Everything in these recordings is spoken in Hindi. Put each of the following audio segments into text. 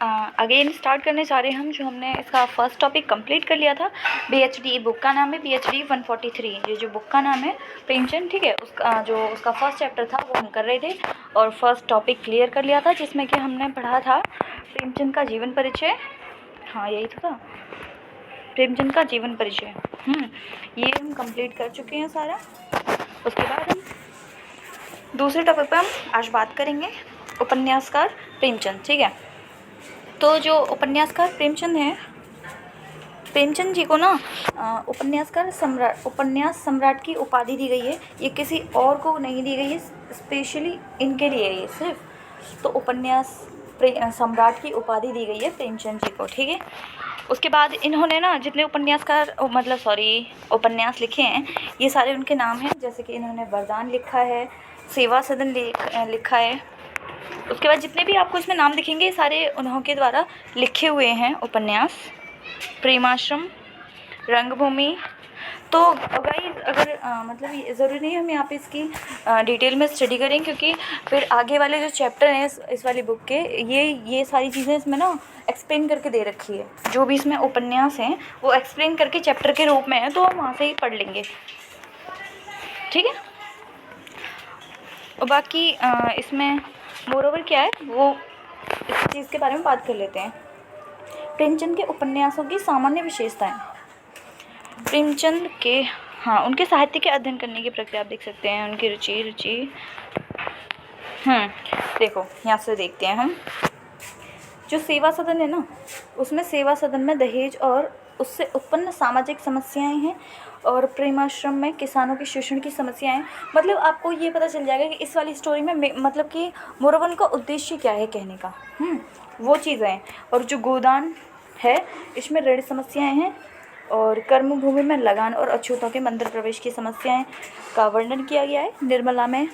अगेन स्टार्ट करने जा रहे हैं हम, जो हमने इसका फर्स्ट टॉपिक कंप्लीट कर लिया था। PhD बुक का नाम है PhD 143, ये जो बुक का नाम है प्रेमचंद, ठीक है। उसका फर्स्ट चैप्टर था वो हम कर रहे थे और फर्स्ट टॉपिक क्लियर कर लिया था, जिसमें कि हमने पढ़ा था प्रेमचंद का जीवन परिचय। हाँ यही तो था, प्रेमचंद का जीवन परिचय। ये हम कंप्लीट कर चुके हैं सारा। उसके बाद हम दूसरे टॉपिक पर हम आज बात करेंगे उपन्यासकार प्रेमचंद, ठीक है। तो जो उपन्यासकार प्रेमचंद हैं, प्रेमचंद जी को ना उपन्यास सम्राट की उपाधि दी गई है। ये किसी और को नहीं दी गई है, स्पेशली इनके लिए ये सिर्फ। तो उपन्यास सम्राट की उपाधि दी गई है प्रेमचंद जी को, ठीक है। उसके बाद इन्होंने ना जितने उपन्यास लिखे हैं, ये सारे उनके नाम हैं। जैसे कि इन्होंने वरदान लिखा है, सेवा सदन लिखा है। उसके बाद जितने भी आपको इसमें नाम दिखेंगे, ये सारे उन्हों के द्वारा लिखे हुए हैं उपन्यास। प्रेमाश्रम, रंगभूमि। तो गाइस अगर मतलब ये ज़रूरी नहीं हम यहाँ पे इसकी डिटेल में स्टडी करें, क्योंकि फिर आगे वाले जो चैप्टर हैं इस वाली बुक के, ये सारी चीज़ें इसमें ना एक्सप्लेन करके दे रखी है। जो भी इसमें उपन्यास हैं वो एक्सप्लेन करके चैप्टर के रूप में है, तो हम वहाँ से ही पढ़ लेंगे, ठीक है। और बाकी इसमें मोरओवर क्या है, वो इस चीज़ के बारे में बात कर लेते हैं। प्रेमचंद के उपन्यासों की सामान्य विशेषताएं। प्रेमचंद के उनके साहित्य के अध्ययन करने की प्रक्रिया आप देख सकते हैं। उनकी रुचि देखो यहाँ से देखते हैं हम। जो सेवा सदन है ना, उसमें सेवा सदन में दहेज और उससे उत्पन्न सामाजिक समस्याएं हैं, और प्रेमाश्रम में किसानों के शोषण की समस्याएं। मतलब आपको ये पता चल जाएगा कि इस वाली स्टोरी में मतलब कि मोरवन का उद्देश्य क्या है कहने का, वो चीज़ें हैं। और जो गोदान है, इसमें ऋण समस्याएं हैं, और कर्मभूमि में लगान और अछूतों के मंदिर प्रवेश की समस्याएं का वर्णन किया गया है। निर्मला में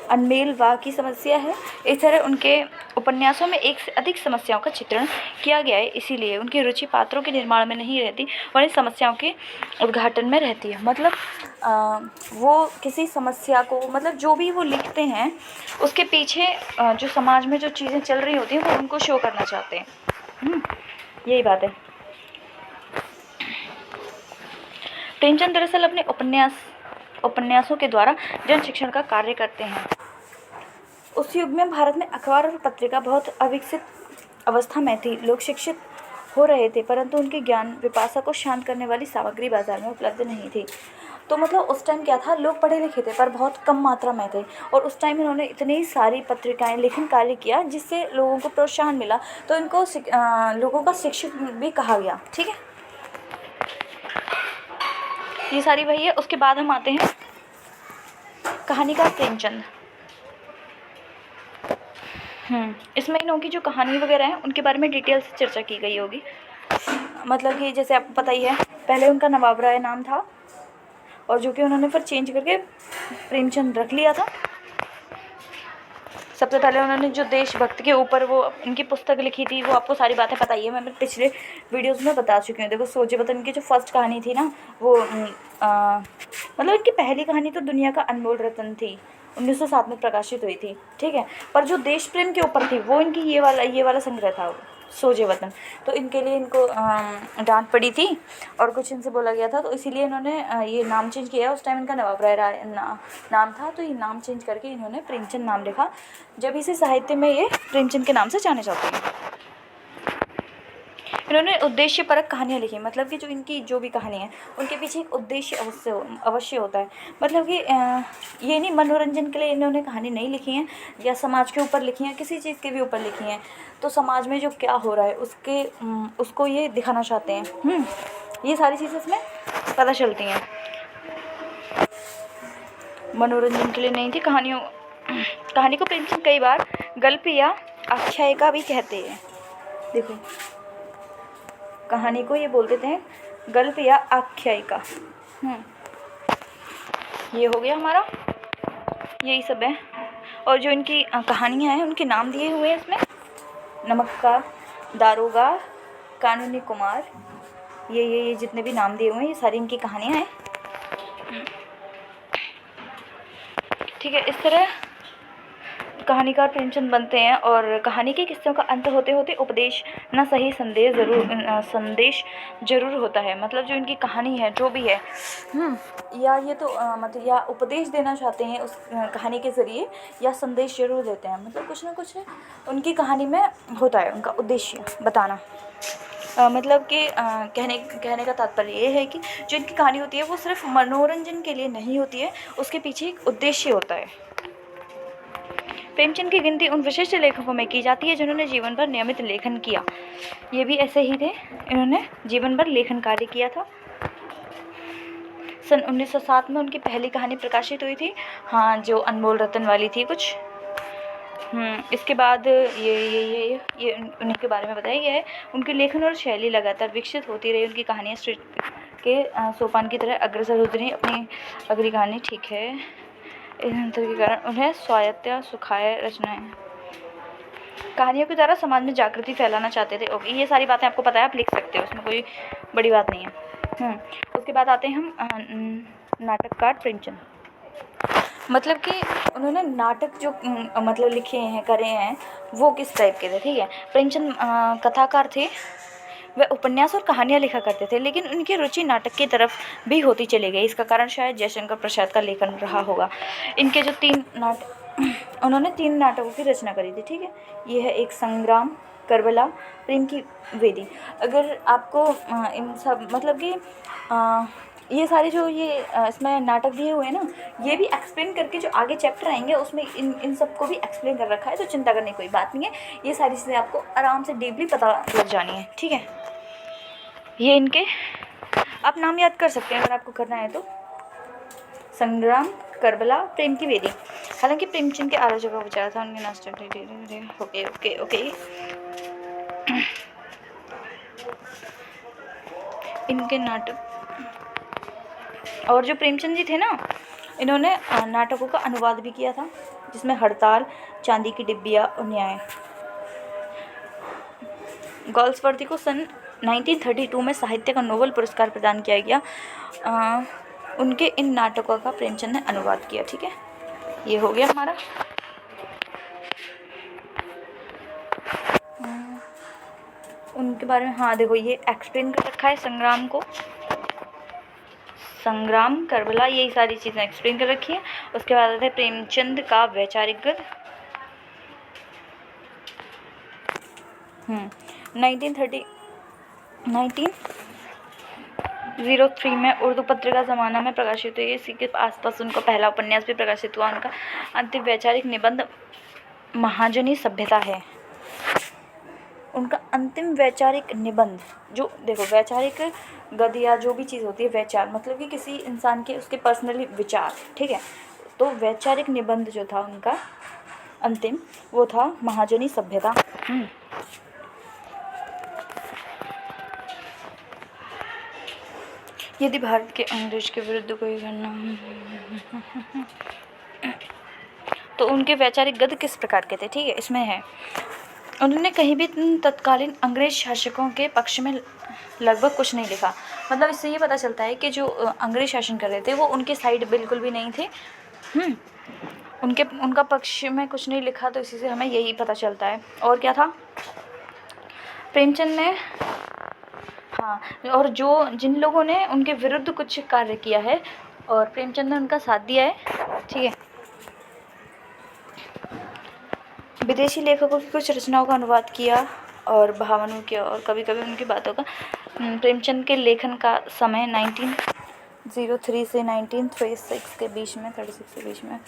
अनमेल वाह की समस्या है। इस तरह उनके उपन्यासों में एक से अधिक समस्याओं का चित्रण किया गया है, इसीलिए उनकी रुचि पात्रों के निर्माण में नहीं रहती और इन समस्याओं के उद्घाटन में रहती है। मतलब वो किसी समस्या को, मतलब जो भी वो लिखते हैं उसके पीछे जो समाज में जो चीज़ें चल रही होती हैं वो उनको शो करना चाहते हैं। यही बात है। प्रेमचंद दरअसल अपने उपन्यासों के द्वारा जन शिक्षण का कार्य करते हैं। उस युग में भारत में अखबार और पत्रिका बहुत अविकसित अवस्था में थी। लोग शिक्षित हो रहे थे, परंतु उनके ज्ञान पिपासा को शांत करने वाली सामग्री बाजार में उपलब्ध नहीं थी। तो मतलब उस टाइम क्या था, लोग पढ़े लिखे थे पर बहुत कम मात्रा में थे, और उस टाइम इन्होंने इतनी सारी पत्रिकाएं लेखन कार्य किया जिससे लोगों को प्रोत्साहन मिला, तो इनको लोगों का शिक्षक भी कहा गया, ठीक है। ये सारी वही है। उसके बाद हम आते हैं कहानीकार प्रेमचंद। इसमें इनों की जो कहानी वगैरह है उनके बारे में डिटेल से चर्चा की गई होगी। मतलब कि जैसे आपको पता ही है, पहले उनका नवाब राय नाम था, और जो कि उन्होंने फिर चेंज करके प्रेमचंद रख लिया था। सबसे पहले उन्होंने जो देशभक्त के ऊपर वो इनकी पुस्तक लिखी थी, वो आपको सारी बातें पता ही है, मैं पिछले वीडियोस में बता चुकी हूँ। देखो सोचे वतन की जो फर्स्ट कहानी थी ना, वो मतलब इनकी पहली कहानी तो दुनिया का अनमोल रत्न थी, 1907 में प्रकाशित हुई थी, ठीक है। पर जो देश प्रेम के ऊपर थी वो इनकी ये वाला संग्रह था, सोजे वतन। तो इनके लिए इनको डांट पड़ी थी और कुछ इनसे बोला गया था, तो इसीलिए इन्होंने ये नाम चेंज किया। उस टाइम इनका नवाब राय नाम था, तो ये नाम चेंज करके इन्होंने प्रेमचंद नाम लिखा। जब इसे साहित्य में ये प्रेमचंद के नाम से जाने जाते हैं। इन्होंने उद्देश्यपरक कहानियाँ लिखी, मतलब कि जो इनकी जो भी कहानी है उनके पीछे एक उद्देश्य अवश्य होता है। मतलब कि ये नहीं मनोरंजन के लिए इन्होंने कहानी नहीं लिखी है, या समाज के ऊपर लिखी है, किसी चीज़ के भी ऊपर लिखी हैं, तो समाज में जो क्या हो रहा है उसको ये दिखाना चाहते हैं। ये सारी चीज़ें इसमें पता चलती हैं। मनोरंजन के लिए नहीं थी। कहानी को प्रेमचंद कई बार गल्प या आख्यायिका भी कहते हैं। देखो कहानी को ये बोल देते हैं गल्प या आख्यायिका। ये हो गया हमारा, यही सब है। और जो इनकी कहानियाँ हैं उनके नाम दिए हुए हैं इसमें, नमक का दारोगा, कानूनी कुमार, ये जितने भी नाम दिए हुए हैं ये सारी इनकी कहानियाँ हैं, ठीक है। इस तरह कहानीकार प्रेमचंद बनते हैं और कहानी के किस्सों का अंत होते होते उपदेश ना सही संदेश जरूर होता है। मतलब जो इनकी कहानी है जो भी है या ये तो मतलब या उपदेश देना चाहते हैं उस कहानी के ज़रिए, या संदेश जरूर देते हैं। मतलब कुछ ना कुछ उनकी कहानी में होता है, उनका उद्देश्य बताना। मतलब कि कहने का तात्पर्य ये है कि जो इनकी कहानी होती है वो सिर्फ मनोरंजन के लिए नहीं होती है, उसके पीछे एक उद्देश्य होता है। प्रेमचंद की गिनती उन विशिष्ट लेखकों में की जाती है जिन्होंने जीवन भर नियमित लेखन किया। ये भी ऐसे ही थे, इन्होंने जीवन भर लेखन कार्य किया था। सन 1907 में उनकी पहली कहानी प्रकाशित हुई थी, हाँ, जो अनमोल रतन वाली थी कुछ। इसके बाद ये उन्हीं के बारे में बताया गया है। उनकी लेखन और शैली लगातार विकसित होती रही। उनकी कहानियाँ सृष्टि के सोपान की तरह अग्रसर होती रही। अपनी अगली कहानी ठीक है, इस अंतर के कारण उन्हें स्वायत्त सुखाए रचनाएं कहानियों के द्वारा समाज में जागृति फैलाना चाहते थे। ओके, ये सारी बातें आपको पता है, आप लिख सकते हो, उसमें कोई बड़ी बात नहीं है। उसके बाद आते हैं हम नाटककार प्रेमचंद। मतलब कि उन्होंने नाटक जो मतलब लिखे हैं, करे हैं, वो किस टाइप के थे, ठीक है। प्रेमचंद कथाकार थे, वे उपन्यास और कहानियाँ लिखा करते थे, लेकिन उनकी रुचि नाटक की तरफ भी होती चली गई। इसका कारण शायद जयशंकर प्रसाद का लेखन रहा होगा। इनके जो उन्होंने 3 नाटकों की रचना करी थी, ठीक है। ये है एक संग्राम, करबला, प्रेम की वेदी। अगर आपको इन सब मतलब कि ये सारे जो ये इसमें नाटक दिए हुए हैं ना, ये भी एक्सप्लेन करके जो आगे चैप्टर आएंगे उसमें इन सबको भी एक्सप्लेन कर रखा है, तो चिंता करने की कोई बात नहीं है। ये सारी चीज़ें आपको आराम से डीपली पता लग जानी है, ठीक है। ये इनके आप नाम याद कर सकते हैं अगर आपको करना है तो। संग्राम, करबला, प्रेम की वेदी। हालांकि प्रेमचंद के आलोचकों का विचार था उनके नाटक। ओके इनके नाटक और जो प्रेमचंद जी थे ना, इन्होंने नाटकों का अनुवाद भी किया था, जिसमें हड़ताल, चांदी की डिब्बिया और न्याय। गोल्सवर्दी को सन 1932 में साहित्य का नोबेल पुरस्कार प्रदान किया गया। उनके इन नाटकों का प्रेमचंद ने अनुवाद किया, ठीक है। ये हो गया हमारा। उनके बारे में हाँ देखो, ये एक्सप्लेन कर रखा है संग्राम को, संग्राम, करबला, यही सारी चीज़ें एक्सप्लेन कर रखी है। उसके बाद आता है प्रेमचंद का वैचारिक गद्य। 1903 में उर्दू पत्रिका ज़माना में प्रकाशित हुई। इसी के आसपास उनका पहला उपन्यास भी प्रकाशित हुआ। उनका अंतिम वैचारिक निबंध महाजनी सभ्यता है। उनका अंतिम वैचारिक निबंध, जो देखो वैचारिक गद्य या जो भी चीज़ होती है, वैचार मतलब कि किसी इंसान के उसके पर्सनली विचार, ठीक है। तो वैचारिक निबंध जो था उनका अंतिम, वो था महाजनी सभ्यता। यदि भारत के अंग्रेज के विरुद्ध कोई करना तो उनके वैचारिक गद्य किस प्रकार के थे, ठीक है। इसमें है, उन्होंने कहीं भी तत्कालीन अंग्रेज शासकों के पक्ष में लगभग कुछ नहीं लिखा। मतलब इससे ये पता चलता है कि जो अंग्रेज शासन कर रहे थे वो उनके साइड बिल्कुल भी नहीं थे। उनका पक्ष में कुछ नहीं लिखा, तो इसी से हमें यही पता चलता है। और क्या था प्रेमचंद ने, हाँ, और जिन लोगों ने उनके विरुद्ध कुछ कार्य किया है और प्रेमचंद ने उनका साथ दिया है, ठीक है। विदेशी लेखकों की कुछ रचनाओं का अनुवाद किया और भावनाओं किया, और कभी कभी उनकी बातों का। प्रेमचंद के लेखन का समय 1903 से 1936 के बीच में, 36 के बीच में।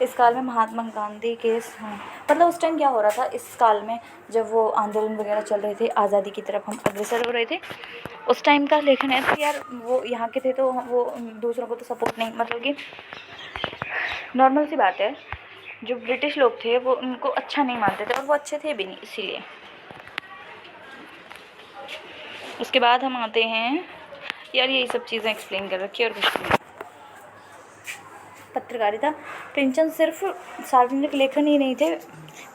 इस काल में महात्मा गांधी के मतलब उस टाइम क्या हो रहा था, इस काल में जब वो आंदोलन वगैरह चल रहे थे, आज़ादी की तरफ हम अग्रसर हो रहे थे, उस टाइम का लेखन है। तो यार वो यहाँ के थे तो वो दूसरों को तो सपोर्ट नहीं, मतलब कि नॉर्मल सी बात है, जो ब्रिटिश लोग थे वो उनको अच्छा नहीं मानते थे और वो अच्छे थे भी नहीं, इसीलिए। उसके बाद हम आते हैं, यार यही सब चीज़ें एक्सप्लेन कर रखी है और कुछ नहीं। पत्रकारिता, प्रेमचंद सिर्फ सार्वजनिक लेखन ही नहीं थे,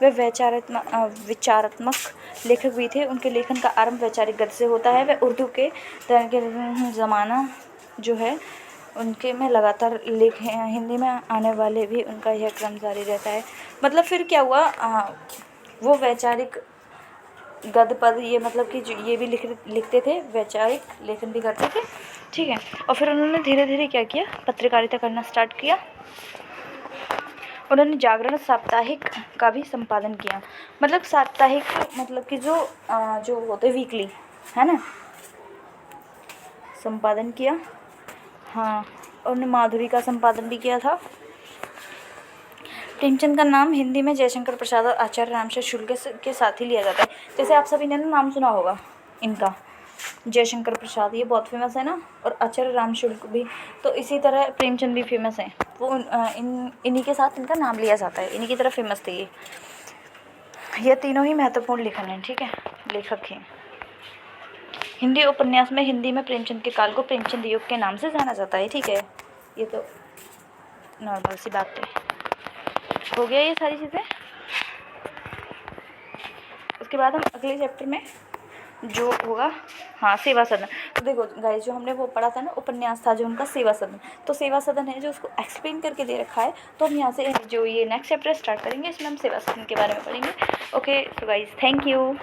वे विचारात्मक लेखक भी थे। उनके लेखन का आरंभ वैचारिक गद्य से होता है। वे उर्दू के ज़माना जो है उनके में लगातार लिखे हिंदी में आने वाले भी उनका यह क्रम जारी रहता है। मतलब फिर क्या हुआ, वो वैचारिक गद्य पद ये मतलब कि जो ये भी लिखते थे, वैचारिक लेखन भी करते थे, ठीक है। और फिर उन्होंने धीरे धीरे क्या किया, पत्रकारिता करना स्टार्ट किया। उन्होंने जागरण साप्ताहिक का भी संपादन किया। मतलब साप्ताहिक मतलब कि जो होते वीकली है ना, संपादन किया। हाँ, उन्होंने माधुरी का संपादन भी किया था। प्रेमचंद का नाम हिंदी में जयशंकर प्रसाद और आचार्य रामशरण शुक्ल के साथ ही लिया जाता है। जैसे आप सभी ने ना नाम सुना होगा इनका, जयशंकर प्रसाद ये बहुत फेमस है ना, और आचार्य राम शुक्ल भी, तो इसी तरह प्रेमचंद भी फेमस हैं। वो इन्हीं के साथ इनका नाम लिया जाता है, इन्हीं की तरह फेमस थे ये तीनों ही महत्वपूर्ण लेखन हैं, ठीक है, लेखक हैं। हिंदी उपन्यास में हिंदी में प्रेमचंद के काल को प्रेमचंद युग के नाम से जाना जाता है, ठीक है। ये तो नॉर्मल सी बात है। हो गया ये सारी चीज़ें। उसके बाद हम अगले चैप्टर में जो होगा, हाँ, सेवा सदन। तो देखो गाइस, जो हमने वो पढ़ा था ना, उपन्यास था जो उनका सेवा सदन, तो सेवा सदन है जो उसको एक्सप्लेन करके दे रखा है। तो हम यहाँ से जो ये नेक्स्ट चैप्टर स्टार्ट करेंगे, इसमें हम सेवा सदन के बारे में पढ़ेंगे। Okay, so guys, thank you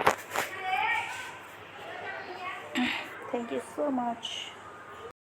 so much.